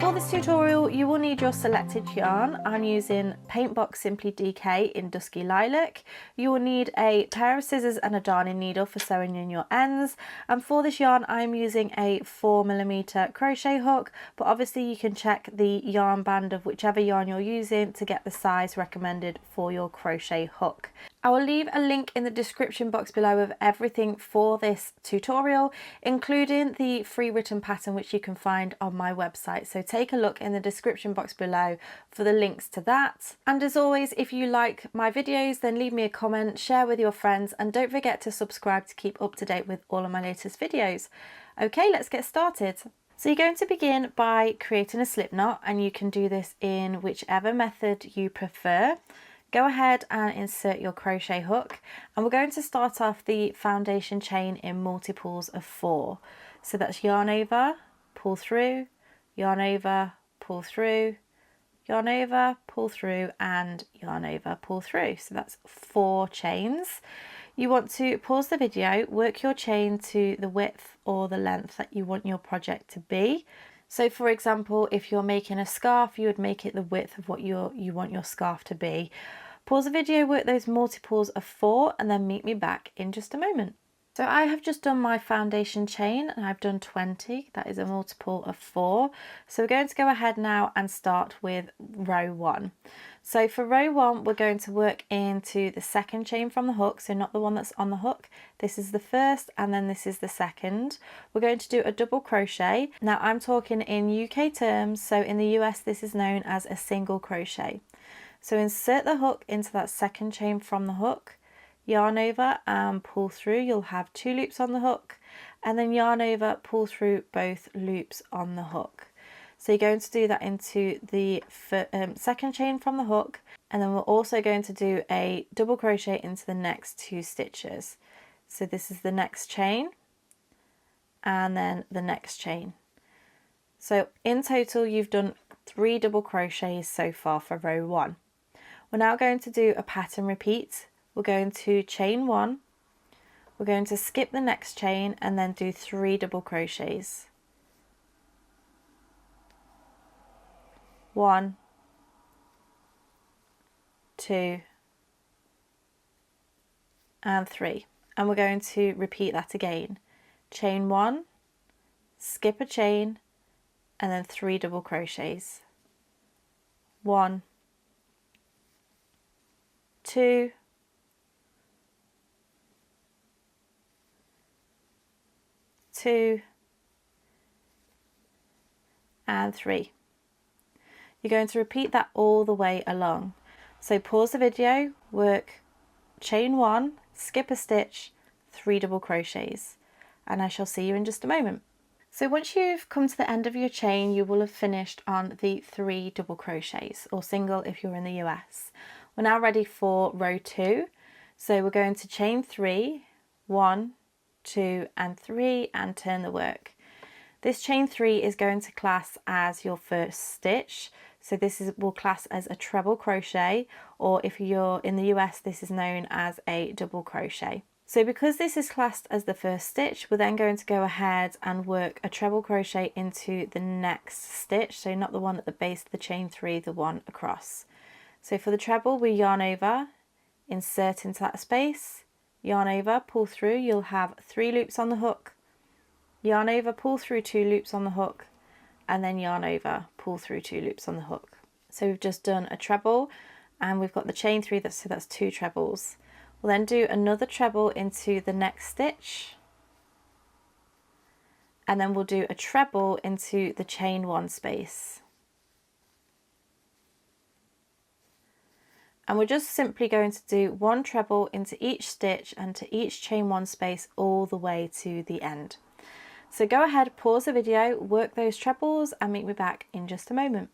For this tutorial, you will need your selected yarn. I'm using Paintbox Simply DK in Dusky Lilac. You will need a pair of scissors and a darning needle for sewing in your ends. And for this yarn, I'm using a 4mm crochet hook, but obviously you can check the yarn band of whichever yarn you're using to get the size recommended for your crochet hook. I will leave a link in the description box below of everything for this tutorial, including the free written pattern which you can find on my website. So take a look in the description box below for the links to that. And as always, if you like my videos, then leave me a comment, share with your friends, and don't forget to subscribe to keep up to date with all of my latest videos. Okay, let's get started. So you're going to begin by creating a slip knot, and you can do this in whichever method you prefer. Go ahead and insert your crochet hook, and we're going to start off the foundation chain in multiples of 4. So that's yarn over, pull through, yarn over, pull through, yarn over, pull through, and yarn over, pull through. So that's 4 chains. You want to pause the video, work your chain to the width or the length that you want your project to be. So for example, if you're making a scarf, you would make it the width of what you want your scarf to be. Pause the video, work those multiples of 4, and then meet me back in just a moment. So I have just done my foundation chain and I've done 20, that is a multiple of 4. So we're going to go ahead now and start with row 1. So for row 1, we're going to work into the second chain from the hook, so not the one that's on the hook. This is the first and then this is the second. We're going to do a double crochet. Now I'm talking in UK terms, so in the US this is known as a single crochet. So insert the hook into that second chain from the hook, yarn over and pull through. You'll have 2 loops on the hook, and then yarn over, pull through both loops on the hook. So you're going to do that into the second chain from the hook, and then we're also going to do a double crochet into the next 2 stitches. So this is the next chain and then the next chain. So in total you've done 3 double crochets so far for row 1. We're now going to do a pattern repeat. We're going to chain 1, we're going to skip the next chain and then do 3 double crochets. 1, 2, and 3. And we're going to repeat that again. Chain 1, skip a chain, and then 3 double crochets. 1, 2, 2, and 3. You're going to repeat that all the way along. So pause the video, work chain 1, skip a stitch, 3 double crochets, and I shall see you in just a moment. So once you've come to the end of your chain, you will have finished on the 3 double crochets, or single if you're in the US. We're now ready for row 2. So we're going to chain 3, 1, 2, and 3, and turn the work. This chain 3 is going to class as your first stitch. So this will class as a treble crochet, or if you're in the US, this is known as a double crochet. So because this is classed as the first stitch, we're then going to go ahead and work a treble crochet into the next stitch. So not the one at the base of the chain 3, the one across. So for the treble, we yarn over, insert into that space, yarn over, pull through. You'll have 3 loops on the hook, yarn over, pull through 2 loops on the hook, and then yarn over, pull through 2 loops on the hook. So we've just done a treble and we've got the chain 3, so that's 2 trebles. We'll then do another treble into the next stitch, and then we'll do a treble into the chain 1 space. And we're just simply going to do 1 treble into each stitch and to each chain 1 space all the way to the end. So go ahead, pause the video, work those trebles, and meet me back in just a moment.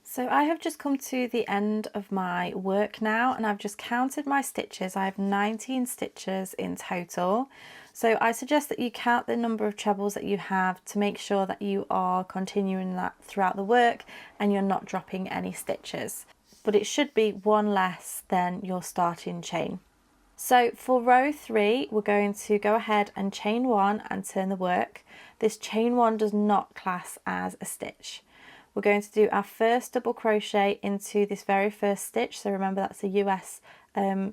So I have just come to the end of my work now, and I've just counted my stitches. I have 19 stitches in total. So I suggest that you count the number of trebles that you have to make sure that you are continuing that throughout the work and you're not dropping any stitches. But it should be 1 less than your starting chain. So for row 3, we're going to go ahead and chain 1 and turn the work. This chain 1 does not class as a stitch. we're going to do our first double crochet into this very first stitch. So remember, that's a US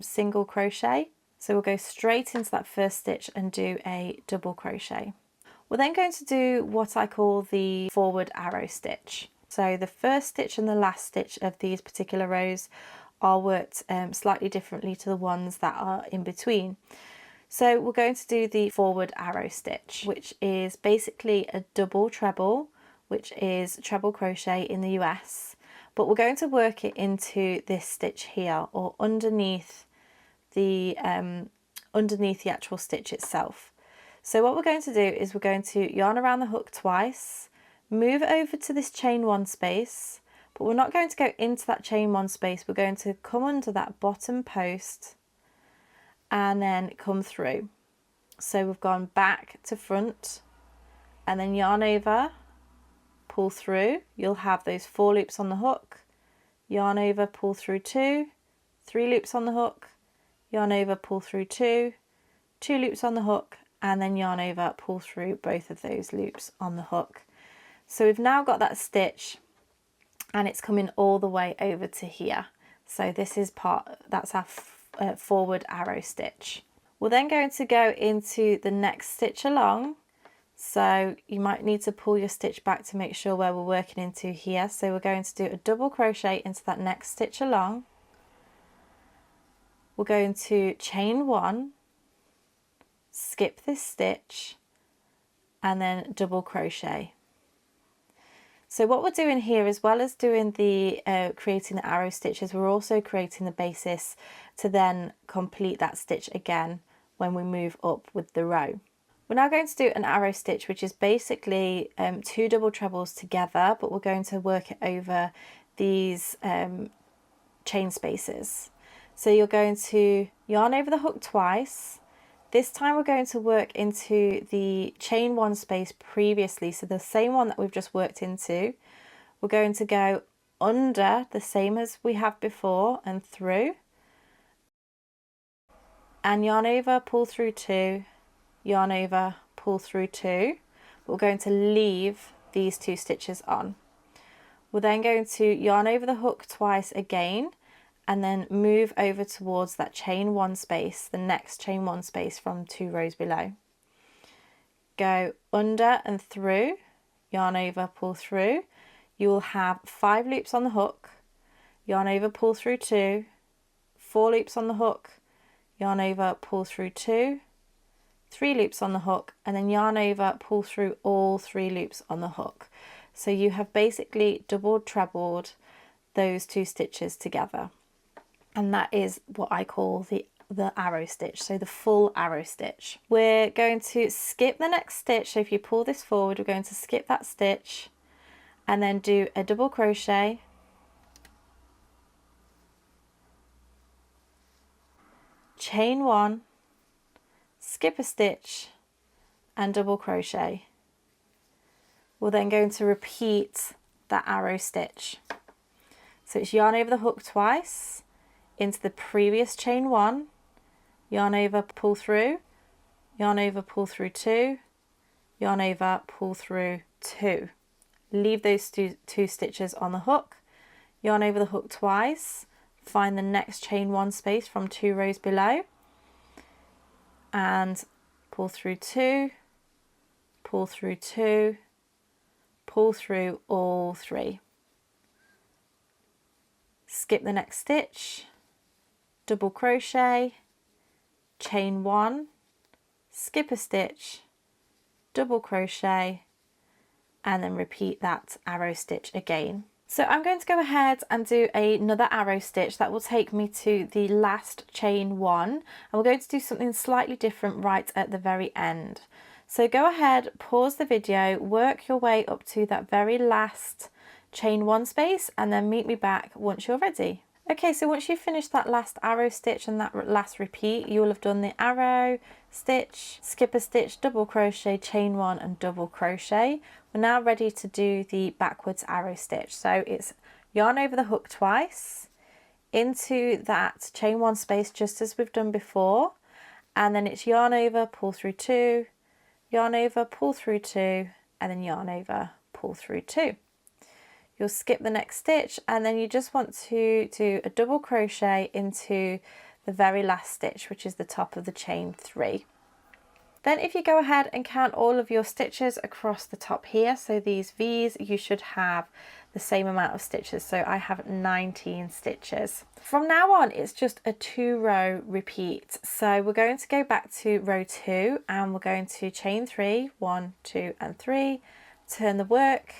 single crochet. So we'll go straight into that first stitch and do a double crochet. We're then going to do what I call the forward arrow stitch. So the first stitch and the last stitch of these particular rows are worked slightly differently to the ones that are in between. So we're going to do the forward arrow stitch, which is basically a double treble, which is treble crochet in the US, but we're going to work it into this stitch here, or underneath the actual stitch itself. So what we're going to do is we're going to yarn around the hook twice, move over to this chain one space, but we're not going to go into that chain one space. We're going to come under that bottom post and then come through. So we've gone back to front and then yarn over, pull through. You'll have those 4 loops on the hook, yarn over, pull through 2, 3 loops on the hook, yarn over, pull through 2, 2 loops on the hook, and then yarn over, pull through both of those loops on the hook. So we've now got that stitch and it's coming all the way over to here. So this is that's our forward arrow stitch. We're then going to go into the next stitch along. So you might need to pull your stitch back to make sure where we're working into here. So we're going to do a double crochet into that next stitch along. We're going to chain 1, skip this stitch, and then double crochet. So what we're doing here, as well as doing the creating the arrow stitches, we're also creating the basis to then complete that stitch again when we move up with the row. We're now going to do an arrow stitch, which is basically 2 double trebles together, but we're going to work it over these chain spaces. So you're going to yarn over the hook twice. This time we're going to work into the chain 1 space previously, so the same one that we've just worked into. We're going to go under the same as we have before and through, and yarn over, pull through 2, yarn over, pull through 2. We're going to leave these 2 stitches on. We're then going to yarn over the hook twice again, and then move over towards that chain 1 space, the next chain 1 space from 2 rows below. Go under and through, yarn over, pull through. You will have 5 loops on the hook, yarn over, pull through 2, 4 loops on the hook, yarn over, pull through 2, 3 loops on the hook, and then yarn over, pull through all 3 loops on the hook. So you have basically doubled, trebled those 2 stitches together. And that is what I call the arrow stitch, so the full arrow stitch. We're going to skip the next stitch. So if you pull this forward, we're going to skip that stitch and then do a double crochet, chain 1, skip a stitch and double crochet. We're then going to repeat that arrow stitch. So it's yarn over the hook twice, into the previous chain 1, yarn over, pull through, yarn over, pull through 2, yarn over, pull through 2. Leave those two stitches on the hook, yarn over the hook twice, find the next chain 1 space from 2 rows below, and pull through 2, pull through 2, pull through all 3. Skip the next stitch, double crochet, chain 1, skip a stitch, double crochet, and then repeat that arrow stitch again. So I'm going to go ahead and do another arrow stitch that will take me to the last chain 1, and we're going to do something slightly different right at the very end. So go ahead, pause the video, work your way up to that very last chain 1 space, and then meet me back once you're ready. Okay, so once you've finished that last arrow stitch and that last repeat, you will have done the arrow, stitch, skip a stitch, double crochet, chain 1 and double crochet. We're now ready to do the backwards arrow stitch. So it's yarn over the hook twice, into that chain 1 space just as we've done before, and then it's yarn over, pull through 2, yarn over, pull through 2, and then yarn over, pull through 2. you'll skip the next stitch, and then you just want to do a double crochet into the very last stitch, which is the top of the chain 3. Then if you go ahead and count all of your stitches across the top here, so these V's, you should have the same amount of stitches. So I have 19 stitches. From now on, it's just a 2-row repeat. So we're going to go back to row 2 and we're going to chain 3, 1, 2 and 3, turn the work,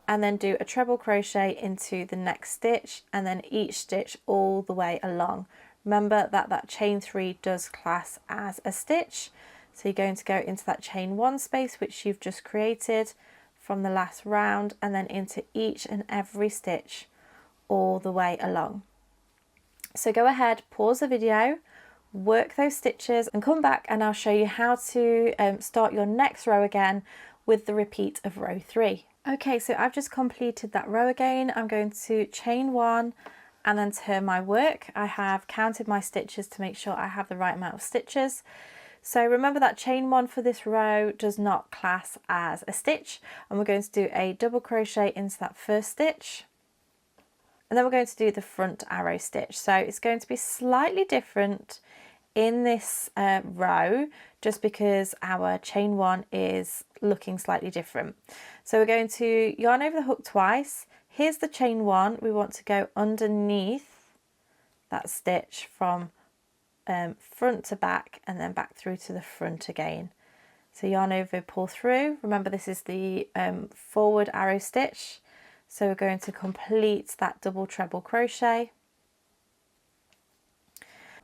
and then do a treble crochet into the next stitch, and then each stitch all the way along. Remember that that chain 3 does class as a stitch. So you're going to go into that chain 1 space which you've just created from the last round, and then into each and every stitch all the way along. So go ahead, pause the video, work those stitches and come back and I'll show you how to start your next row again with the repeat of row 3. Okay, so I've just completed that row again. I'm going to chain 1 and then turn my work. I have counted my stitches to make sure I have the right amount of stitches. So remember that chain 1 for this row does not class as a stitch, and we're going to do a double crochet into that first stitch, and then we're going to do the front arrow stitch. So it's going to be slightly different in this row just because our chain 1 is looking slightly different. So we're going to yarn over the hook twice. Here's the chain 1. We want to go underneath that stitch from front to back and then back through to the front again. So yarn over, pull through. Remember this is the forward arrow stitch. So we're going to complete that double treble crochet.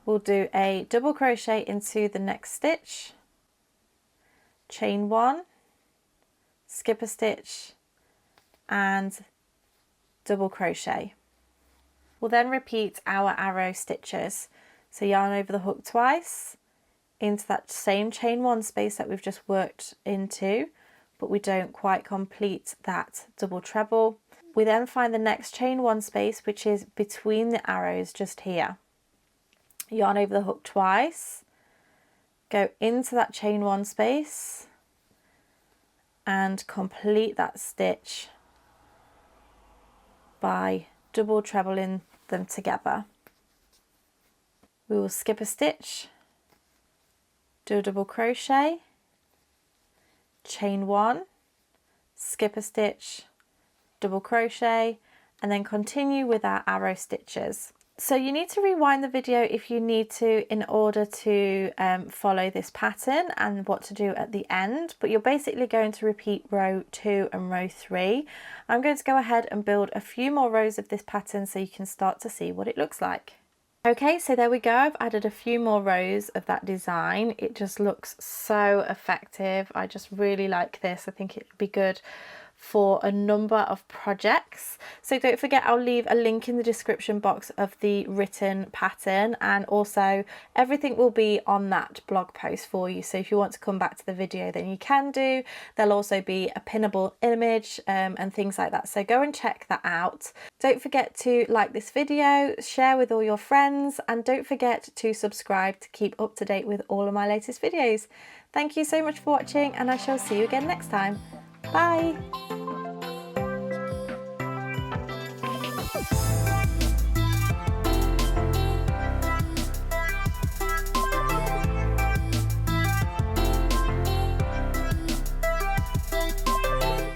We'll do a double crochet into the next stitch, chain 1, skip a stitch and double crochet. We'll then repeat our arrow stitches. So yarn over the hook twice into that same chain 1 space that we've just worked into, but we don't quite complete that double treble. We then find the next chain 1 space, which is between the arrows just here. Yarn over the hook twice, go into that chain 1 space and complete that stitch by double trebling them together. We will skip a stitch, do a double crochet, chain 1, skip a stitch, double crochet, and then continue with our arrow stitches. So you need to rewind the video if you need to in order to follow this pattern and what to do at the end, but you're basically going to repeat row 2 and row 3. I'm going to go ahead and build a few more rows of this pattern so you can start to see what it looks like. Okay, so there we go. I've added a few more rows of that design. It just looks so effective. I just really like this. I think it would be good for a number of projects. So don't forget, I'll leave a link in the description box of the written pattern, and also everything will be on that blog post for you. So if you want to come back to the video, then you can do. There'll also be a pinnable image and things like that. So go and check that out. Don't forget to like this video, share with all your friends, and don't forget to subscribe to keep up to date with all of my latest videos. Thank you so much for watching, and I shall see you again next time. Bye!